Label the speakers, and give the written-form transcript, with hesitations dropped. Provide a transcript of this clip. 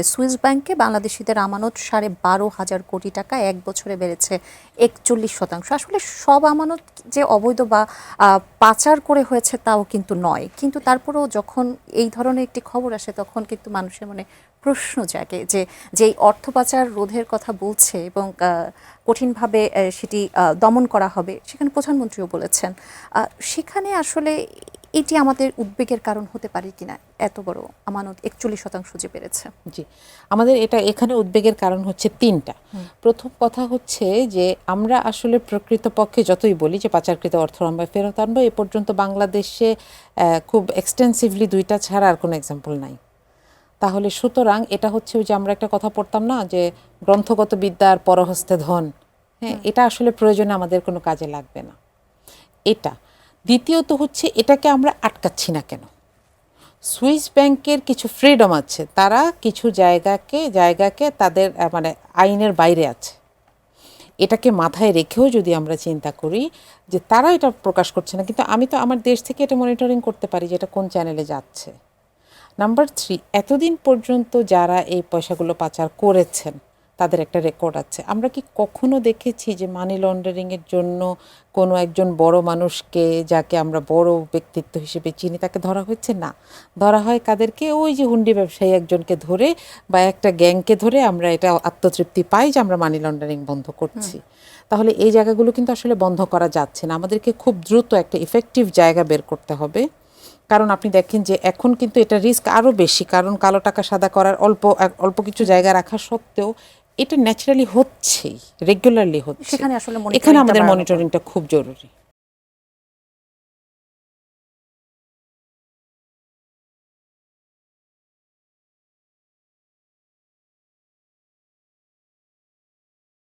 Speaker 1: Swiss ব্যাংকে বাংলাদেশিদের আমানত 12,500 কোটি টাকা এক বছরে বেড়েছে 41%। আসলে সব আমানত যে অবৈধ বা পাচার করে হয়েছে তাও কিন্তু নয়, কিন্তু তারপরেও যখন এই ধরনের একটি খবর আসে তখন কিন্তু মানুষের মনে প্রশ্ন জাগে যে যেই অর্থ পাচার রোধের কথা বলছে এবং কঠিনভাবে সেটি দমন করা হবে, সেখানে প্রধানমন্ত্রীও বলেছেন, সেখানে আসলে এটি আমাদের উদ্বেগের কারণ হতে পারে কিনা? এত বড় আমানত 41% যে বেড়েছে।
Speaker 2: জি, আমাদের এখানে উদ্বেগের কারণ হচ্ছে তিনটা। প্রথম কথা হচ্ছে যে আমরা আসলে প্রকৃতপক্ষে যতই বলি যে পাচারকৃত অর্থ আমরা ফেরত আনবো, এ পর্যন্ত বাংলাদেশে খুব এক্সটেন্সিভলি দুইটা ছাড়া আর কোনো এক্সাম্পল নাই। তাহলে সুতরাং এটা হচ্ছে ওই যে আমরা একটা কথা পড়তাম না যে গ্রন্থগত বিদ্যার পরহস্তে ধন, হ্যাঁ, এটা আসলে প্রয়োজনে আমাদের কোনো কাজে লাগবে না এটা। দ্বিতীয়ত হচ্ছে এটাকে আমরা আটকাচ্ছি না কেন? সুইস ব্যাংকের কিছু ফ্রিডম আছে, তারা কিছু জায়গাকে তাদের মানে আইনের বাইরে আছে। এটাকে মাথায় রেখেও যদি আমরা চিন্তা করি যে তারা এটা প্রকাশ করছে না, কিন্তু আমি তো আমার দেশ থেকে এটা মনিটরিং করতে পারি যে এটা কোন চ্যানেলে যাচ্ছে। নাম্বার 3, এতদিন পর্যন্ত যারা এই পয়সাগুলো পাচার করেছেন তাদের একটা রেকর্ড আছে। আমরা কি কখনো দেখেছি যে মানি লন্ডারিংয়ের জন্য কোনো একজন বড় মানুষকে, যাকে আমরা বড় ব্যক্তিত্ব হিসেবে চিনি, তাকে ধরা হয়েছে? না। ধরা হয় কাদেরকে? ওই যে হুন্ডি ব্যবসায়ী একজনকে ধরে বা একটা গ্যাংকে ধরে আমরা এটা আত্মতৃপ্তি পাই যে আমরা মানি লন্ডারিং বন্ধ করছি। তাহলে এই জায়গাগুলো কিন্তু আসলে বন্ধ করা যাচ্ছে না। আমাদেরকে খুব দ্রুত একটা ইফেক্টিভ জায়গা বের করতে হবে। কারণ আপনি দেখেন যে এখন কিন্তু এটা রিস্ক আরও বেশি, কারণ কালো টাকা সাদা করার অল্প কিছু জায়গা রাখা সত্ত্বেও এটা ন্যাচারালি হচ্ছেই, রেগুলারলি হচ্ছে।
Speaker 1: সেখানে আসলে
Speaker 2: এখানে আমাদের মনিটরিংটা খুব জরুরি।